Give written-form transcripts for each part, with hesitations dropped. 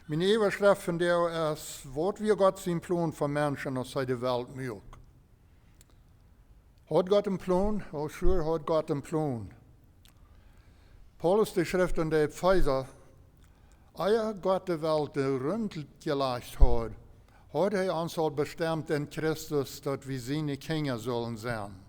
Mijn Überschrift von der ist, wat wir Gott sein Plon für Menschen aus der Welt Moak. Hat Gott einen Plon? Oh, sure, hat Gott einen Plon. Paulus, die Schrift an der Epheser, ehe Gott die Welt rund gelegt hat uns auch bestimmt in Christus, dass wir seine Kinder sollen sein.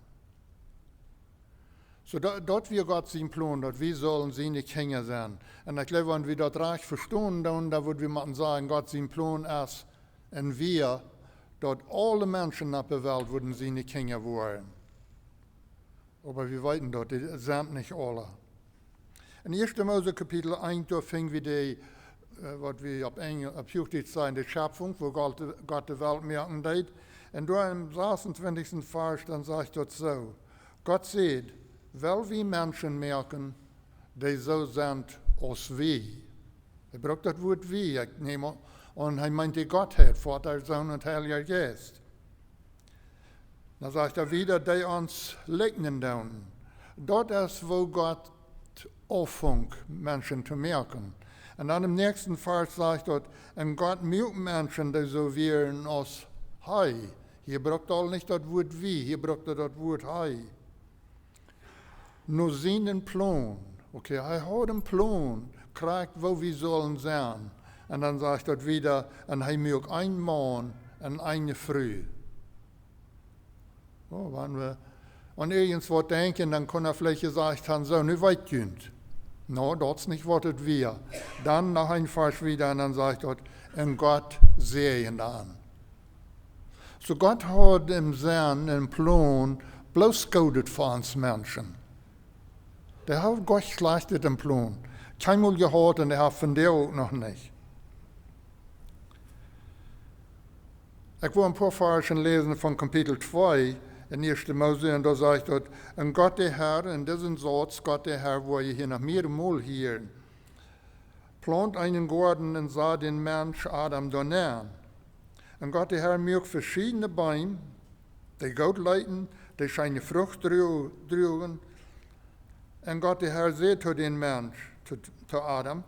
So, dort wir Gott sein Plan, dass wir sollen seine Kinder sein. Und ich glaube, wenn wir das recht verstehen, dann würden wir mal sagen, Gott sein Plan ist, und wir, dass alle Menschen auf der Welt würden seine Kinder werden. Aber wir wissen das, die sind nicht alle. In 1. Mose Kapitel 1, da fingen wir die, was wir auf Juchtig sagen, die Schöpfung, wo Gott die Welt merken deed. Und da im 26. Vers, dann sagt das so, Gott sieht, weil wir Menschen merken, die so sind als wir. Er braucht das Wort wir, ich nehme, und er meint die Gottheit, Vater, Sohn und Heiliger Geist. Dann sagt er wieder, die uns legnen tun. Dort ist, wo Gott aufhängt, Menschen zu merken. Und dann im nächsten Vers sagt er, und Gott mögt Menschen, die so wären als Hei. Hier braucht er nicht das Wort wie, hier braucht er das Wort Hei. Nur seinen Plon, okay, er hat einen Plon, kriegt, wo wir sollen sein. Und dann sagt er wieder, und er mögt ein Mann und eine Früh. Oh, wenn wir an irgendwas denken, dann kann er vielleicht gesagt haben, so, nicht weit könnt. No, das ist nicht, was wir. Dann noch ein Vers wieder, und dann sagt er, und Gott sehen an. So Gott hat im Sinn, im Plan, bloß Gutes für uns Menschen. Der hat Gott schlechtet im Plan. Keinmal gehört und der hat von der auch noch nicht. Ich will ein paar Versen lesen von Kapitel 2 in 1. Mose, und da sagt er, und Gott der Herr, in diesem Satz, Gott der Herr, wo ihr hier noch mehrmals hören, plant einen Garten und sah den Mensch Adam danach. Und Gott der Herr mögt verschiedene Bäume, die Gott leiten, die seine Frucht trugen. Und Gott der Herr sagt zu den Mensch, zu Adam,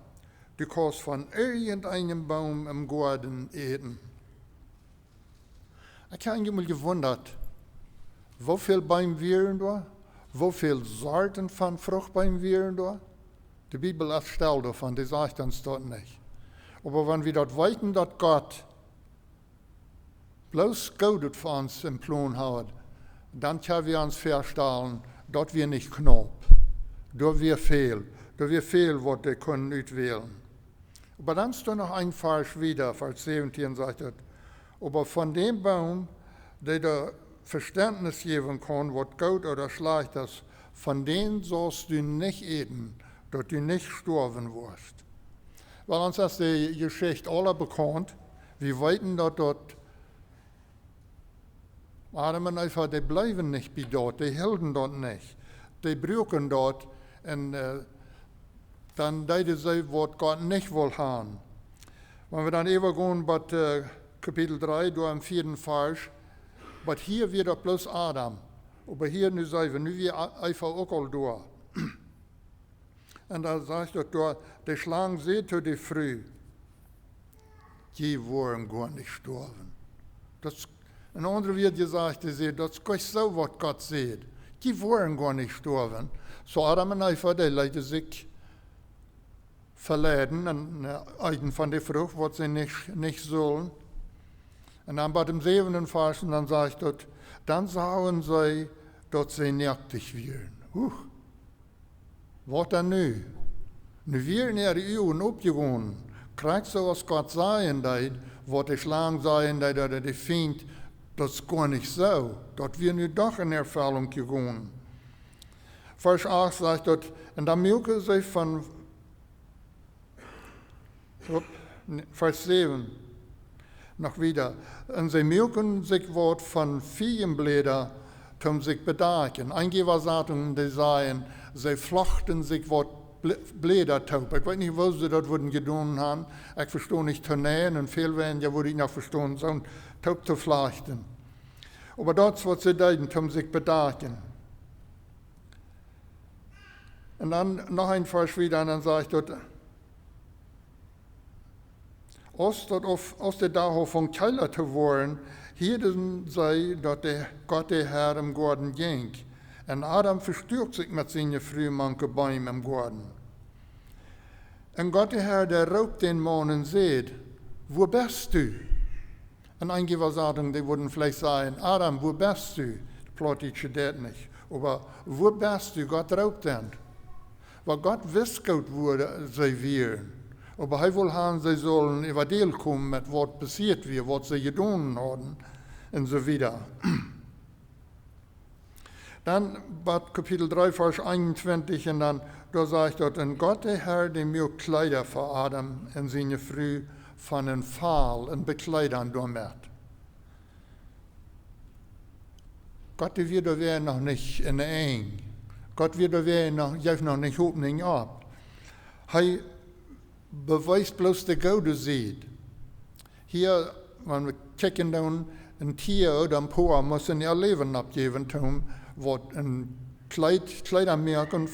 du kannst von irgendeinem Baum im Garten eten. Ich habe mich mal gewundert, wie viele Bäume wären da? Wie viele Sorten von Fruchtbäumen wären da? Die Bibel ist still davon, die sagt uns das nicht. Aber wenn wir dort wissen, dass Gott bloß Gutes für uns im Plan hat, dann können wir uns feststellen, dass wir nicht knapp. Da wir viel, was wir können auswählen. Aber dann ist da noch ein Vers wieder, Vers 17 sagt er, aber von dem Baum, der da Verständnis geben kann, was gut oder schlecht ist, von denen sollst du nicht eten, dass du nicht sterben wirst. Weil uns ist die Geschichte alle bekannt, wir wissen, dass dort Adam und Eva, die bleiben nicht bei dort, die halten dort nicht. Die brauchen dort und dann deuten sie, was Gott nicht will haben. Wenn wir dann übergehen bei Kapitel 3, da im 4. Vers, aber hier wird doch bloß Adam. Aber hier nu sind wir, nu wir einfach auch all da. Und da sagt er da, die Schlange seht die früh, die wollen gar nicht sterben. Ein anderer wird gesagt, das ist gleich so, was Gott sieht. Die wollen gar nicht sterben. So Adam und Eva, die leiden sich verleiden und essen von der Frucht, was sie nicht sollen. Und dann bei dem 7. Vers, dann sagt er, dann sahen sie, dass sie nacktig wären. Was denn nu? Nu wären ihre Augen abgegangen. Kriegt so, was Gott sagen, was die Schlange sagen, oder die Feind, das ist gar nicht so. Das wir nu doch in Erfüllung gegangen. Vers 8 sagt er, und dann mögen sie von, Vers 7, noch wieder, und sie mögen sich was von Viehenblätter zum sich bedaken. Einige Sachen, die sagen, sie flochten sich was Blätter taub. Ich weiß nicht, wo sie das würden getan haben. Ich verstehe nicht zu nähen und viel werden, ja würde ich noch verstehen, so taub zu flechten. Aber das, was sie deuten, zum sich bedaken. Und dann noch ein Vers wieder, und dann sagt er, Als de dag van keiler te worden, hielden zij dat Gott de Herr im Garten ging. En Adam verstürkt sich met zijn vrouw manke Bäume im Garten. En Gott de Herr, der roept den Mann und sagt, wo bist du? En einige was sagen, die würden vielleicht sagen, Adam, wo bist du? Plottische det nicht. Aber wo bist du? Gott roept den. Weil Gott wisst gut, wo sie wären. Aber er will haben, sie sollen evangel kommen mit was passiert wird, was sie getan haben und so weiter. Dann bei Kapitel 3, Vers 21, und dann, da sagt dort, und Gott, der Herr, dem mir Kleider für Adam und seine Frau von einem Pfahl und Bekleidern damit. Gott, der wird da noch nicht in der Eng. Gott wird da noch nicht Hoffnung ab. Er beweist bloß der Gute sieht. Hier, wenn wir checken dann, ein Tier oder ein Paar muss in ihr Leben abgeben, was ein Kleidermerken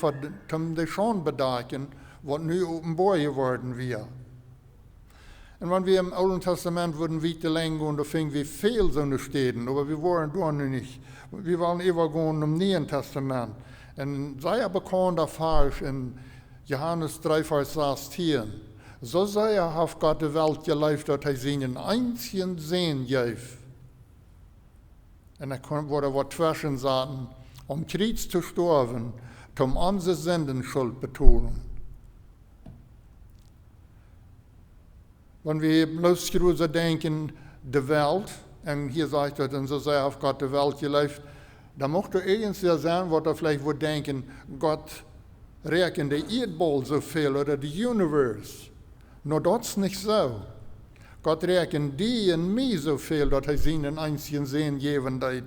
um die Scham bedecken, was nu offenbar geworden wird. Und wenn wir im Alten Testament würden weiter länger und da fingen wir viel so eine Städten, aber wir waren da noch nicht. Wir waren übergehen im Neuen Testament. Und sei bekannt falsch in Johannes 3, Vers 16. So sei auf Gott die Welt gelebt, dass er seinen einzigen Sohn gab. Und er wurde was zwischen sagen, Kreuz zu sterben, um unsere Sündenschuld betonen. Wenn wir bloß größer denken, die Welt, und hier sagt er, und so sei auf Gott die Welt gelebt, dann mochte irgendwas ja sein, was er vielleicht wohl denken, Gott rechnet den Erdball so viel oder die Universe. Nur das ist nicht so. Gott rechnet die und mich so viel, dass er seinen einzigen Sehen geben wird,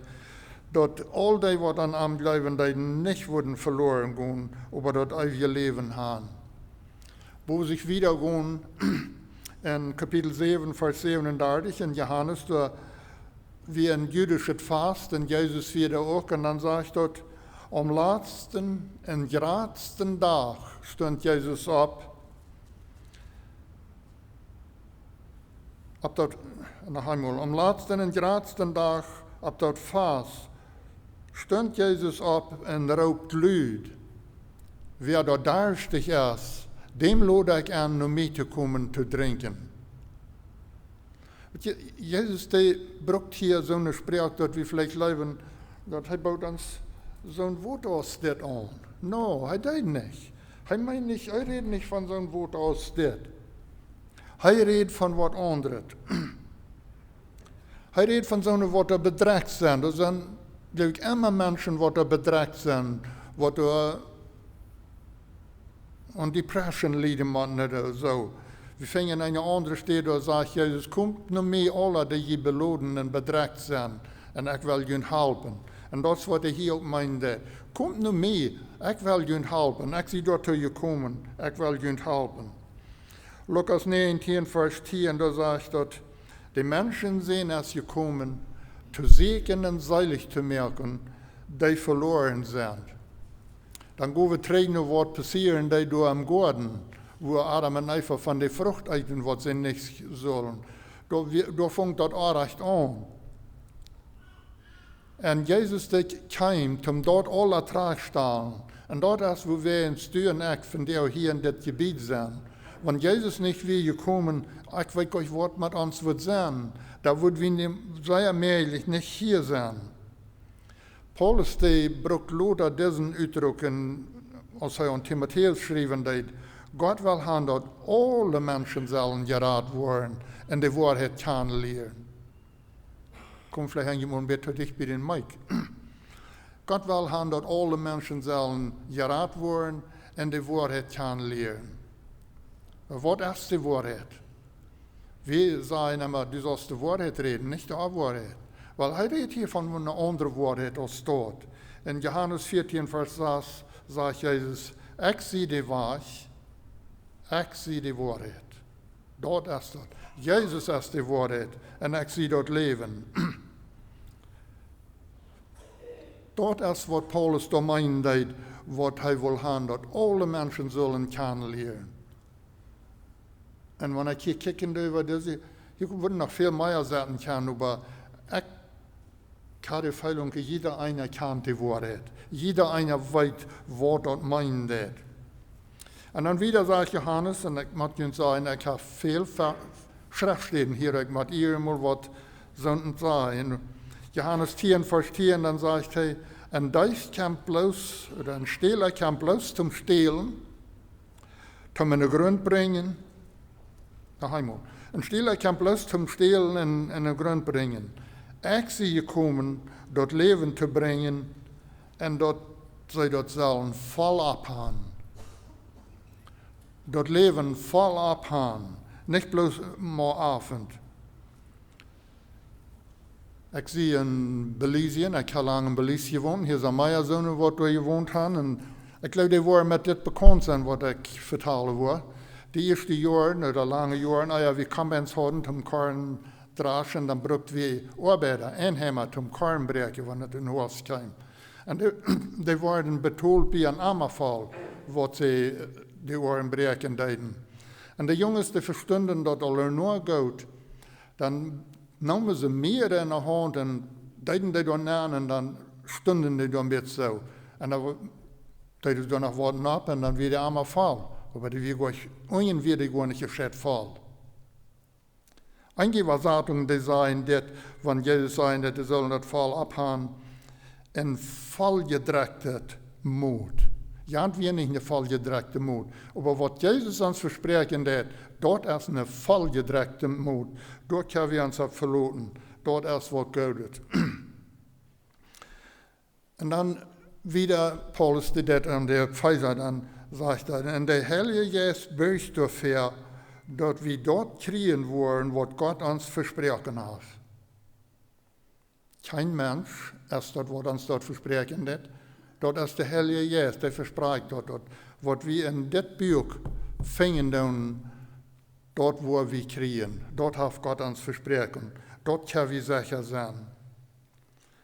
dass all die, was an ihm glauben, die nicht würden verloren gehen, aber das ewige Leben haben. Wo sich wiedergehen, in Kapitel 7, Vers 37 in Johannes, da wie ein jüdisches Fast, und Jesus wieder auch, und dann sagt dort, am letzten und geradsten Tag stund Jesus ab dort, noch einmal, am letzten und geradsten Tag, ab dort Fast, stund Jesus ab und raubt Lüd. Wer dort durstig ist, dem lade ich an, um mitzukommen zu trinken. Jesus, der braucht hier so eine Sprache, dass wir vielleicht leben, dass er baut uns so ein Wort aus das an. No, er tut nicht. Er meint nicht, er redet nicht von so einem Wort aus das. Er redet von was anderes. Er redet von so einem Wort, der bedrängt sind. Das sind, glaube ich, immer Menschen, die bedrängt sind, die an Depression leiden oder so. Wir fingen eine andere Stelle, da sagt Jesus, kommt nur mehr alle, die beloden und bedrängt sind, und ich will ihnen helfen. Und das ist, was er hier auch meinte. Kommt nur mehr, ich will ihnen helfen. Ich sehe dort zu ihr kommen, ich will ihnen helfen. Lukas 19, Vers 10, da sagt er, die Menschen sehen es gekommen, zu segnen und seilig zu merken, die verloren sind. Dann gehen wir trägen, was passieren, die da am Garten, wo Adam und Eva von der Frucht essen, was sie nicht sollen. Da fängt das auch recht an. Und Jesus kam, um dort alle Ertrag stellen. Und dort ist, wo wir in Stüren von der hier in das Gebiet sind. Wenn Jesus nicht wäre gekommen, ich weiß euch, was mit uns wird sein, da würden wir sehr möglich nicht hier sein. Paulus, der braucht Lothar diesen Ausdruck, als er an Timotheus schrieben hat, Gott will haben, dass alle Menschen sollen gerat werden und die Wahrheit kennenlernen. Komm vielleicht ein bisschen dicht bei den Mike. Gott will haben, dass alle Menschen sollen gerat werden und die Wahrheit kennenlernen. Was ist die Wahrheit? Wir sagen immer, du sollst die Wahrheit reden, nicht die Wahrheit. Weil er redet hier von einer anderen Wahrheit als dort. In Johannes 14, Vers 6 sagt Jesus, ich sehe die Wahrheit, ich sehe die Wahrheit. Dort ist das. Jesus ist die Wahrheit und ich sehe dort Leben. Dort ist, was Paulus da meint, was er will haben, dass alle Menschen sollen kennenlernen. En wanneer ik kijken over deze, ik würde nog veel meer zeggen kunnen, aber ich habe die Feilung, jeder einer kennt die Wahrheit. Jeder einer weiß, was das meint. Und dann wieder sagt Johannes, und ich muss Ihnen sagen, ich habe viel Schriftstellen hier, ich muss ihr mal was sagen. Johannes 10, Vers 10, dann sagt er, ein Geist kann bloß, oder ein Stehler kann bloß zum Stehlen, zum in den Grund bringen, ein Stehler kann bloß zum Stehlen in den Grund bringen. Ich sie gekommen, dort Leben zu bringen, und dort sie dort sollen voll abhauen. Dort Leben voll abhauen, nicht bloß mal Abend. Ich sehe in Belisien, ich habe lange in Belize gewohnt, hier sind meine Söhne, wo wir gewohnt haben, und ich glaube, die waren mit das bekannt sein, was ich vertellen war. Die ersten Jahre, oder lange Jahre, wir kamen ins Horden zum Korn draschen, dann brauchten wir Arbeiter, Einheimer zum Korn brechen, wenn es in Haus kam. Und die waren betont bei einem Ammerfall, was sie die Ohren brechen deden. Und die Jungs, die verstanden das alle nur gut, dann nahmen sie mehr in der Hand und deden die dann an und dann stunden die dann mit so. Und dann deden sie dann noch Worten ab und dann wieder einmal Fall. Aber die wird irgendwie gar nicht gescheit Fall. Einige Versatungen, die sagen, dass, wenn Jesus sagt, dass die sollen das Fall abhauen, ein vollgedreckter Mut. Ja, wir nicht eine vollgedreckte Mut. Aber was Jesus uns versprechen hat, dort ist eine vollgedreckte Mut. Dort können wir uns verloren. Dort ist was Gutes. Und dann wieder Paulus, der Pfizer dann sagt, und der Heilige Geist bürgt dafür, dass wir dort kriegen wollen, was Gott uns versprochen hat. Kein Mensch ist das, was uns dort versprochen hat. Dort ist der Heilige Geist, der verspricht dort, was wir in das Buch finden, dort, wo wir kriegen. Dort hat Gott uns versprochen. Dort können wir sicher sein.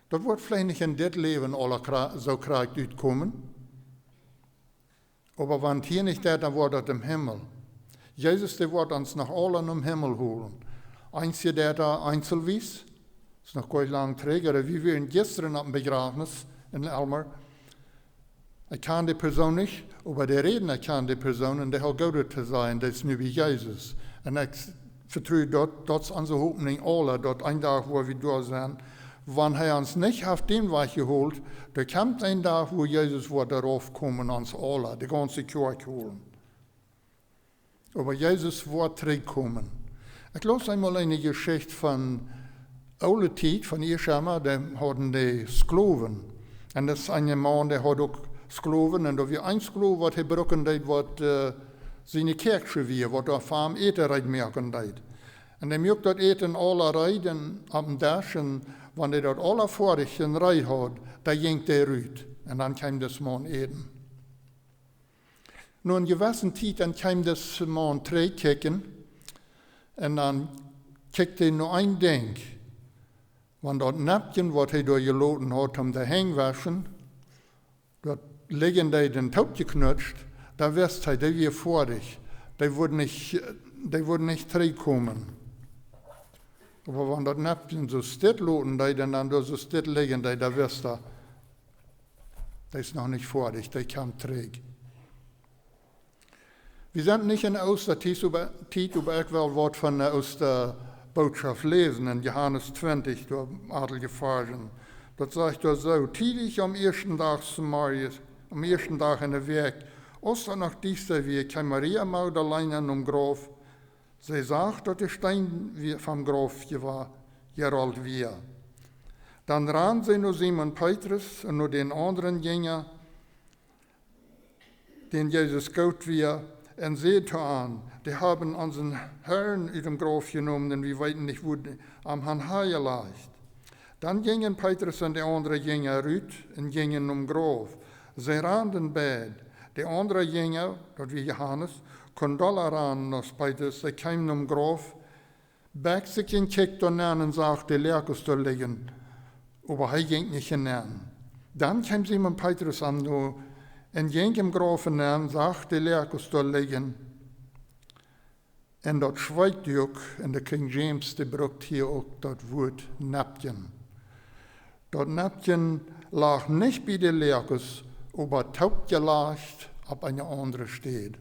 Dort wird vielleicht nicht in das Leben alle so krank utkommen. Aber wenn hier nicht das, dann wird das im Himmel. Jesus, der wird uns nach allen im Himmel holen. Einzige, der da einzelwies, ist noch gar nicht lang träger. Wir waren gestern am Begräbnis in Elmer. Ich kann die Person nicht, aber der Redner kann die Person und der hat Gott zu sein, das ist nur wie Jesus. Und ich vertraue dort unsere Hoffnung alle, dort ein Tag, wo wir da sind. Wenn er uns nicht auf den Weg geholt, da kommt ein Tag, wo Jesus wird darauf kommen, uns alle, die ganze Kirche holen. Aber Jesus wird zurückkommen. Ich las einmal eine Geschichte von Ole Tiet, von Irschammer, die hatten die Sklaven. Und das ist ein Mann, der hat auch Sklaven, und da wir ein Sklaven, was er brauchen, was seine Kirche wir, was er farm eten rein merken deit. Und er mögt das eten alle rein, ab dem Dash, und wenn er das alle fertig in Rei hat, da ging der rüt. Und dann kam das Mann eten. Nur in gewissen Zeit, dann kam das Mann kicken, und dann kickte er nur ein Ding. Wenn das Näpfchen, was er da geladen hat, um den Hängwaschen, dort liegen die den Taub geknutscht, da wirst du, die wir vor dich, die würden nicht zurückkommen. Aber wenn das Näpfchen so still loten, die dann da so still liegen, da wirst du, die ist noch nicht vor dich, die kam zurück. Wir sind nicht in der Ostertiet, aber ich will was von der Osterbotschaft lesen, in Johannes 20, durch adelige Versen. Das sagt er so: Tidig am ersten Tag am ersten Tag in der Werk, Oster nach dieser Weg, kam Maria Magdalena um Graf. Sie sagt, dass der Stein vom Graf war, gerollt war. Dann ran sie nur Simon Petrus und nur den anderen Jünger, den Jesus Gott war, und seht an, die haben unseren Herrn in dem Graf genommen, und wir weiten nicht, wo am Hanhaia leicht. Dann gingen Petrus und die anderen Jünger rüt und gingen Graf. Sie rannten beid. Die anderen Jünger, das wie Johannes, konnten alle ran als Petrus. Sie kamen Graf, bäck sich in Kick an und sagte, Lerkus da liegen. Aber er ging nicht hinein. Dann kam Simon Petrus an und ging im Graf hinein, sagte, Lerkus da liegen. En dat schweigt ook, en de King James die brukt hier ook dat woord napjen. Dat napjen lag nicht bij de Lerkes, aber taubgelagt op een andere stad.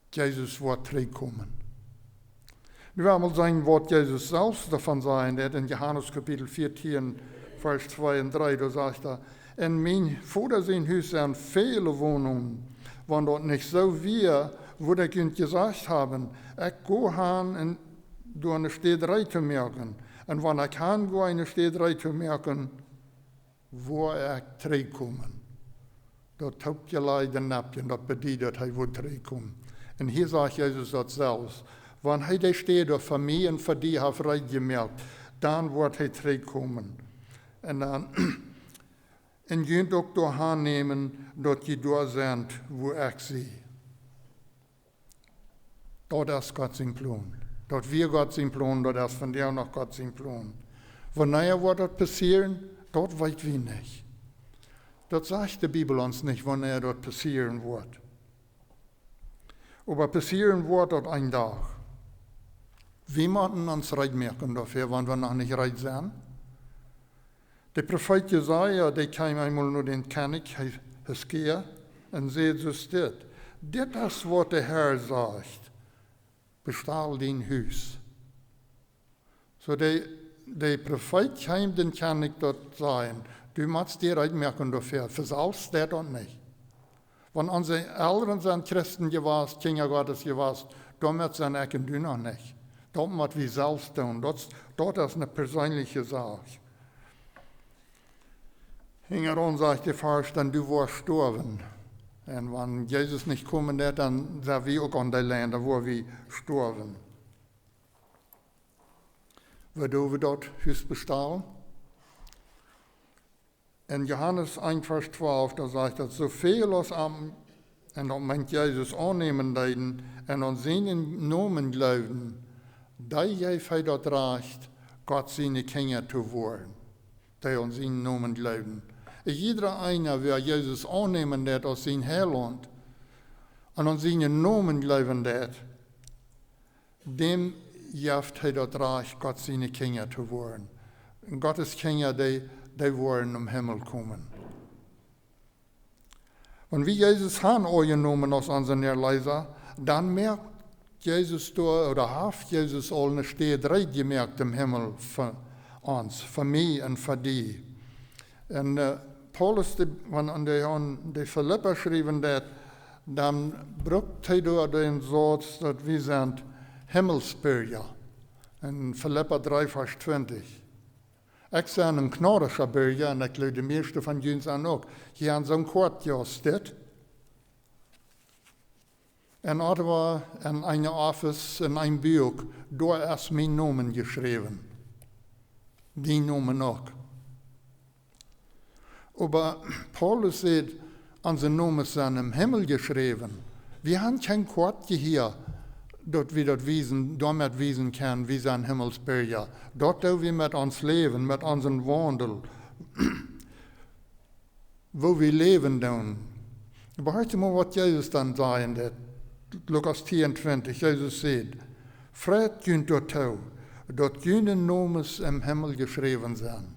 Jezus wordt terugkomen. Nu wil zijn wat Jezus zelfs davon zei, dat in Johannes kapitel 14, vers 2 en 3, da zegt hij, in mijn vader zijn huis zijn vele woningen, want dat niet zo weer, wo ik u gezegd hebben, ik ga gaan en door een stederij te merken. En wanneer ik gaan ga een stederij te merken, waar ik terugkomen. Dat houdt je leiden napje, dat betekent dat hij wordt terugkomen. En hier zegt Jezus dat zelfs. Wanneer hij die steder voor mij en voor die heeft vrijgemerkt, dan wordt hij terugkomen. En dan en je kunt ook door aannemen dat je door bent waar ik zie. Dat is Gott zijn plan. Dat wir Gott zijn plan, dat is van jou nog Gott zijn plan. Wanneer wordt dat passeren, dat weten we niet. Dat zegt de Bibel ons niet, wanneer dat passeren wordt. Aber passieren wordt dat een dag. We moeten ons recht merken dafür, want we nog niet recht zijn. De profeet Jesaja, die kwam eenmaal naar den König Hiskia en zei dus dit. Dit is wat de Heer zegt. Bestaal din huis. So de profeet kwam den König dat zeggen. Du musst dir recht merken dafür, versalst der dat nicht. Wenn unsere Eltern sind Christen gewesen, Kinder Gottes gewesen, damit sind ich und du noch nicht. Das müssen wir selbst tun. Das ist eine persönliche Sache. Hingeron sagt der Vers, dann du wirst sterben. Und wenn Jesus nicht kommen wird, dann sind wir auch an der Länder, wo wir sterben. Wodurch wir dort Hüs bestellen? In Johannes 1, Vers 12, da sagt er, so viel als am, en dat meint Jezus aannemen leiden, en aan zijn namen geloven, die heeft hij dat recht, Gott zijn Kinder te worden, die aan zijn namen geloven. Ieder einer, wie Jezus aannemen dat als zijn Heiland, en aan zijn namen geloven dat, dem heeft hij dat recht, Gott zijn Kinder te worden. En Gottes Kinder, die worden im Himmel kommen. Wenn wir Jesus haben angenommen als unseren Erlöser, dann merkt Jesus da, oder hat Jesus all eine Stelle gemerkt im Himmel für uns, für mich und für die. Und Paulus, wenn die Philipper schrieben, dann braucht er da den Satz, dass wir sind Himmelsbürger. In Philipper 3, Vers 20. Ich bin ein gnadischer Bürger und ich glaube, die meisten von uns auch. Hier haben so ein Quartjahr steht. Und dort war in einem Office, in einem Buch, da ist mein Name geschrieben. Die Namen auch. Aber Paulus sagt, unsere Namen sind im Himmel geschrieben. Wir haben kein Quartjahr hier, dat we dat wezen, damit wezen können, wie zijn Himmelsbürger. Dort wo wir mit uns leben, mit unserem Wandel, wo wir leben doen. Aber heute mal, was Jesus dann sagen, dat Lukas 24, Jesus sagt, Fred kunt dat jullie Nomes im Himmel geschrieben sind.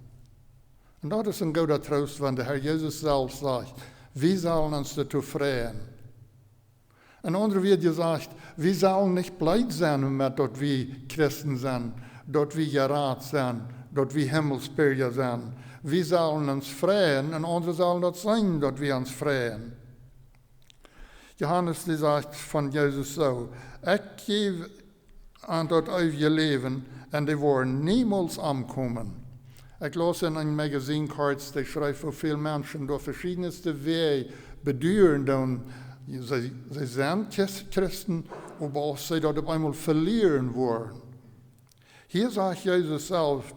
Und das ist ein guter Trost, wenn der Herr Jesus selbst sagt, wir sollen uns dazu freuen. Ein anderer wird gesagt, wir sollen nicht blöd sein, dass wir Christen sind, dass wir gerat sind, dass wir Himmelsbürger sind. Wir sollen uns freuen und andere sollen das sein, dass wir uns freuen. Johannes die sagt von Jesus so, ich gebe an das ewige Leben und die wollen niemals ankommen. Ich las in einem Magazin kurz, der schreibt, wo viele Menschen durch verschiedenste Wege bedauern, sie sind Christen, aber auch sie dort auf einmal verlieren wollen. Hier sagt Jesus selbst,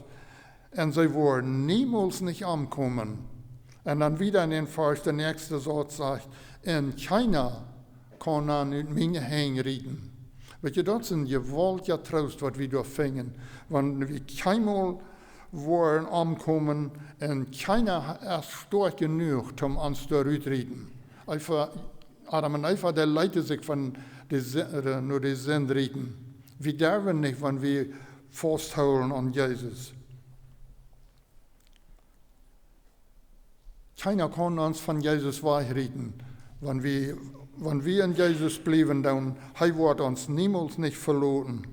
und sie wollen niemals nicht ankommen. Und dann wieder in den Vers, der nächste Satz sagt, und keiner kann an mir hängen. Weet je, dat is een geweldige troost wat we doorvingen. Want we keinmal worden ankommen und keiner ist stark genug, um uns da rauszureden. Einfach Adam und Eva, der leiten sich von nur die Sündenrieten. Wir dürfen nicht, wenn wir festhalten an Jesus. Keiner kann uns von Jesus wegreden. Wenn wir in Jesus bleiben, dann wird uns niemals nicht verloren.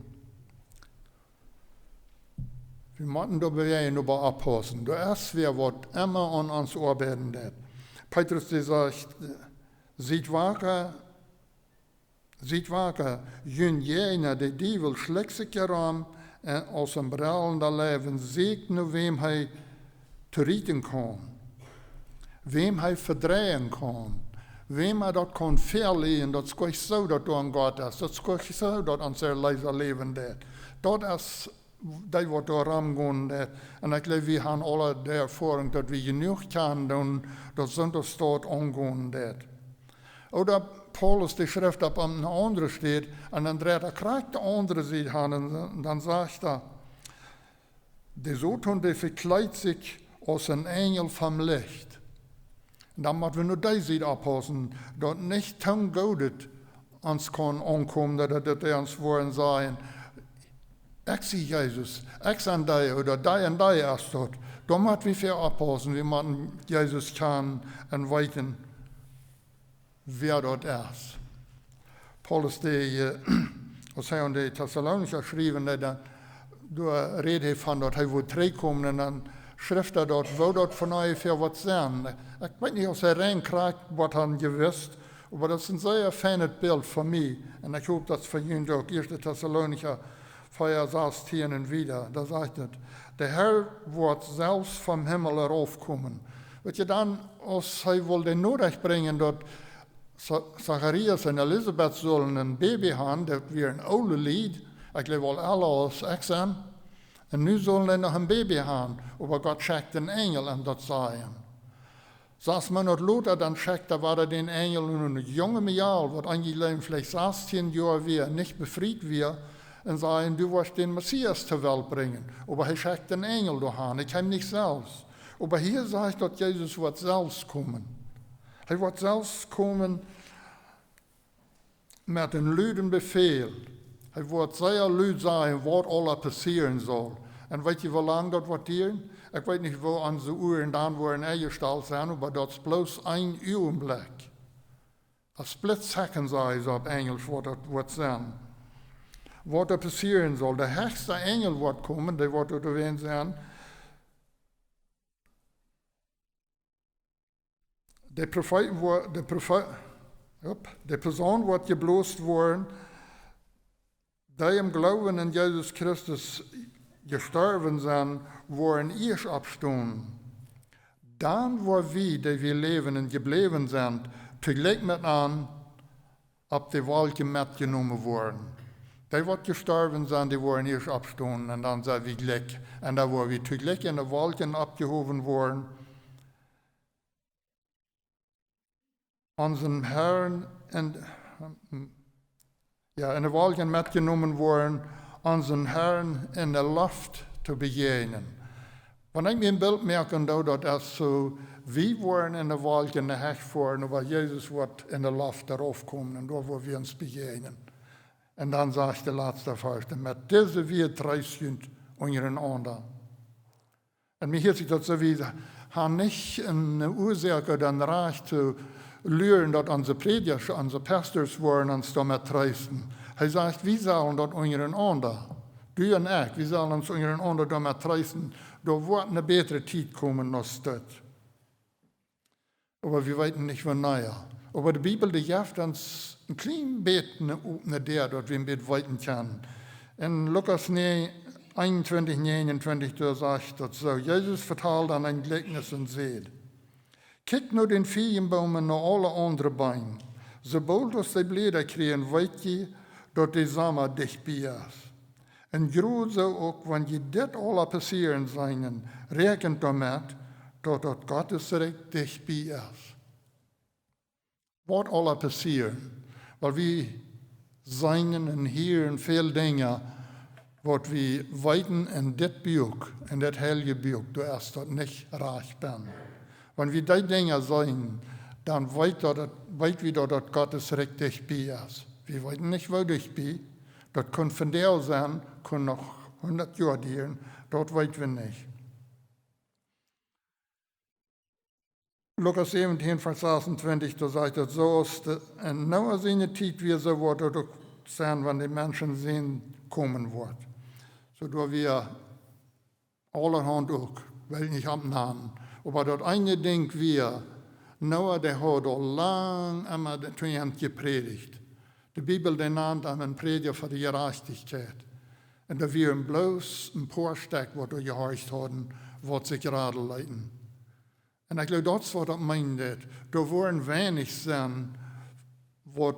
Wir müssen dabei nur abpassen. Das ist, was immer an uns arbeiten wird. Petrus sagt, seid wacker, jün jener, der Dievel schlägt sich heran, aus dem brallenden Leben, seht nur, wem er treten kann, wem er verdrehen kann, wem er das kann verlieren, das ist gleich so, dass du an Gott ist, das ist gleich so, dass unser Leiser leben wird. Das ist das, was da rangehen wird. Und ich glaube, wir haben alle die Erfahrung, dass wir genug kennen, und das Sünderstaat angehen wird. Oder Paulus die Schrift ab an eine andere steht, und dann dreht er gleich die andere Seite an, und dann sagt er, der Satan, der verkleidet sich als ein Engel vom Licht. Und dann müssen wir nur die Seite abpassen, dass nicht Ton Gottes uns kann ankommen, dass er uns wollen sagen, ich sehe Jesus, ich sehe dich, oder die und die erst dort. Da müssen wir viel abpassen, wie man Jesus kann und weiten, wer dort ist. Paulus, was er an die Thessalonicher geschrieben hat, da redet von, dass er wohl zurückkommen, und dann schrift er dort, wo dort von euch für was sein. Ich weiß nicht, ob er reinkriegt, was er gewusst, aber das ist ein sehr feines Bild für mich. Und ich hoffe, dass für ihn auch 1. Thessalonicher 4, 16 und wieder. Da sagt es, der Herr wird selbst vom Himmel heraufkommen. Wird ihr dann, als er wohl den Nachricht bringen, dass Zacharias und Elisabeth sollen ein Baby haben, das wäre ein oude Lied, ich glaube alle als Exen. Und nu sollen sie noch ein Baby haben, aber Gott schickt einen Engel an das sagen. Als man noch Luther dann schickt, da war den Engel in ein junges Jahr, was eigentlich vielleicht 16 Jahre wäre, nicht befreit wäre, und sagen, du wirst den Messias zur Welt bringen. Aber er schickt einen Engel dahin, ich kann nicht selbst. Aber hier sagt, dass Jesus wird selbst kommen. Er wird selbst kommen mit einem lüden Befehl. Er wird sehr lüd sein, was alles passieren soll. Und weet je wie lange das wird dauern? Ich weiß nicht, wo an so Uhren dann worden eingestellt sind, aber das ist bloß ein Augenblick. Ein split second, sei es auf Englisch, was das wird sein. Was da passieren soll. Der höchste Engel wird kommen, der wird unterwegs sein. Der Person wird geblost worden, die im Glauben in Jesus Christus gestorben sind, waren erst abstehen. Dann war wir, die wir leben und geblieben sind, zugleich mit an, ab die Wolke mitgenommen worden. Die, die gestorben sind, die waren erst abstehen, und dann sind wir gleich. Und da waren wir zugleich in die Wolken abgehoben worden. Unseren Herrn in die Wolken mitgenommen worden, unseren Herrn in der Luft zu begegnen. Wenn ich mir ein Bild merke, dass das so, wir waren in der Wolken nicht fahren, aber Jesus wird in der Luft darauf kommen, und da wo wir uns begegnen. Und dann sagt der letzte Vers, mit diese wir drei sind untereinander. Und mir hört sich das so, wir haben nicht eine Ursache, dann Recht zu lernen, dass unsere Prediger, unsere Pastors wollen uns damit treisten. Er sagt, wir sollen das untereinander. Du und ich, wir sollen uns untereinander damit treisten. Da wird eine bessere Zeit kommen als das. Aber wir wissen nicht, wann näher. Aber die Bibel, die gibt uns ein klein bisschen eine der, dass wir ein bisschen weiten können. In Lukas 21, 29, da sagt das so, Jesus verteilt dann ein Gleichnis und sagt, kijk nur den Feigenbaum und naar alle andere Bäume. Sobald als die Blätter kriegen, weet je dat die Sommer dichtbij is. En groot zo ook, wanneer je dit alle passieren zijn, rekent damit, dat Gottes Reich dichtbij is. Wat alle passieren, weil wir zijn en hören veel dingen, wat we weten in dit buik, in dit heilige buik, du erst dat nicht reich ben. Wenn wir die Dinge sehen, dann weiß wir, dass Gottes Recht dichtbij ist. Wir weten nicht, wo ich bin. Das kann von der sein, kann noch 100 Jahre dauern. Das weten wir nicht. Lukas 17, Vers 26, da sagt er, so ist in neuer Sinne Zeit, wie so wird es sein, wenn die Menschen sehen, kommen wird. So da wir allerhand auch, will nicht abnahmen. Aber das eine Ding wir, Noah, der hat lang immer den gepredigt. Die Bibel nennt einen Prediger für die Gerechtigkeit. Und da wir bloß ein paar Stück, was wir gehorcht haben, was sich gerade leiten. Und ich glaube, das was das meint. Da wollen wenig sein, was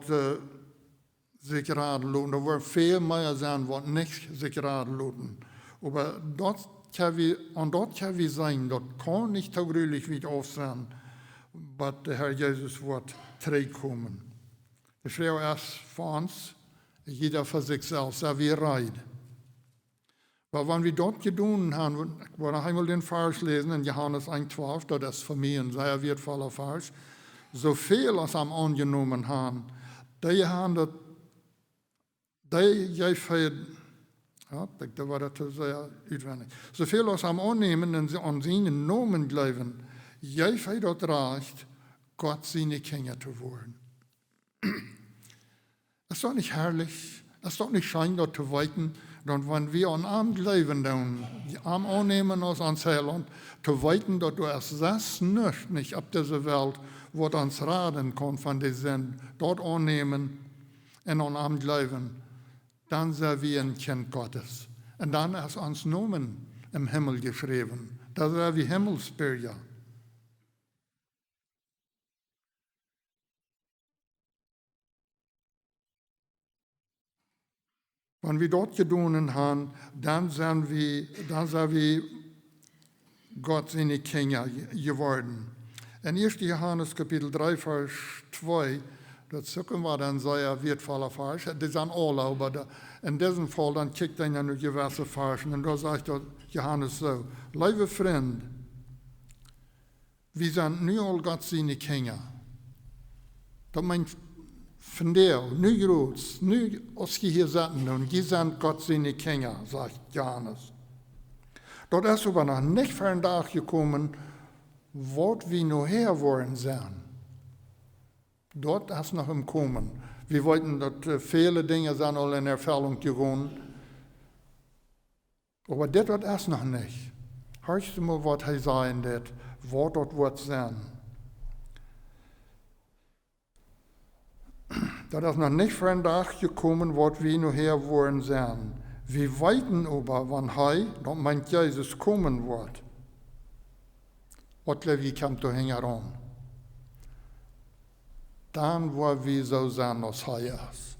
sich gerade lassen. Da wollen viel mehr sein, was nicht sich gerade lassen. Aber das kann wir sein, das kann nicht so gründlich wie auf sein, was der Herr Jesus wird zurückkommen. Die Frau ist für uns, jeder für sich selbst, so wie Reid. Aber wenn wir dort getan haben, ich wollte einmal den Vers lesen in Johannes 1,12, das ist für mich ein sehr wertvoller Vers. So viel als am angenommen haben, die haben das, da war das sehr uitwendig. So viel als am annehmen und an seinen Namen glauben, jij heeft dat recht, Gott seine Kinder zu werden. Ist doch nicht herrlich, ist doch nicht schein, dort zu weiten, und wenn wir an Arm glauben, dann Arm annehmen aus ans Heiland, zu weiten, dass du erst das nicht ab dieser Welt, wo uns raten kann, von die sind, dort annehmen und an Arm glauben, dann sind wir ein Kind Gottes. Und dann ist uns Namen im Himmel geschrieben. Das sind wir Himmelsbürger. Wenn wir dort getan haben, dann sind wir Gott seine Kinder geworden. In 1. Johannes Kapitel 3, Vers 2, das suchen wir dann sehr wertvoller Vers. Die sind alle, aber in diesem Fall dann kickt er in gewisse Versen. Und da sagt Johannes so, liebe Freund, wir sind nu all Gott seine Kinder. Das meint von der, nu groß, nu als je hier sitzen und die sind Gott seine Kinder, sagt Johannes. Dort ist aber noch nicht für einen Tag gekommen, wo wir noch her wollen sein. Dort ist noch im Kommen. Wir wollten, dass viele Dinge sind alle in Erfüllung gegangen. Aber das wird erst noch nicht. Hörst du mal, was er sagen wird, wo dort wird sein. Das ist noch nicht für einen Tag gekommen, wo wir noch her wollen sein. Wir weiten aber, wann das meint Jesus, kommen wird. Was glaube ich, kommt da heran. Dann wollen wir so sein, als er ist.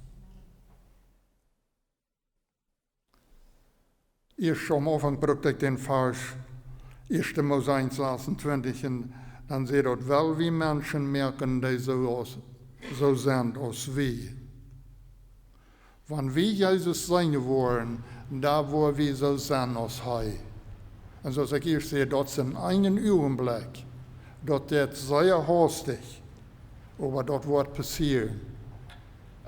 Erst am Anfang brauchte ich den Vers 1. Mose 1, 26, und dann seht ihr, weil wir Menschen merken, die so sind als wir. Wenn wir Jesus sein wollen, da wollen wir so sein als er. Und zoals ik hier sehe, dat is in einen Augenblick, dat dit sehr hastig, aber das wird passieren.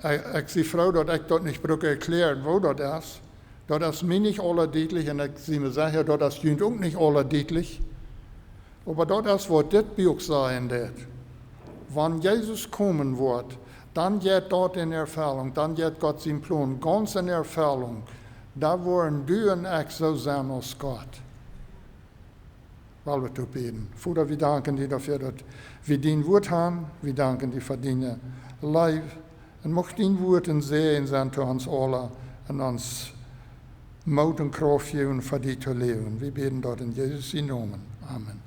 Ich sehe Frau, dass ich das nicht erklären, wo das ist. Das ist mir nicht allerdeutlich, und ich sehe mir sicher, das ist auch nicht allerdeutlich. Aber das ist, was das Buch sein wird. Wenn Jesus kommen wird, dann geht dort in Erfüllung, dann geht Gott sein Plon ganz in Erfüllung. Da wollen du und ich so sein als Gott. Weil wir zu beten. Vater, wir danken dir dafür, dass wir dein Wort haben. Wir danken dir für deine Leib. Und mocht dein Wort ein Segen sein zu uns alle und uns Mut und Kraft geben, für dich zu leben. Wir beten dort in Jesus' Namen. Amen.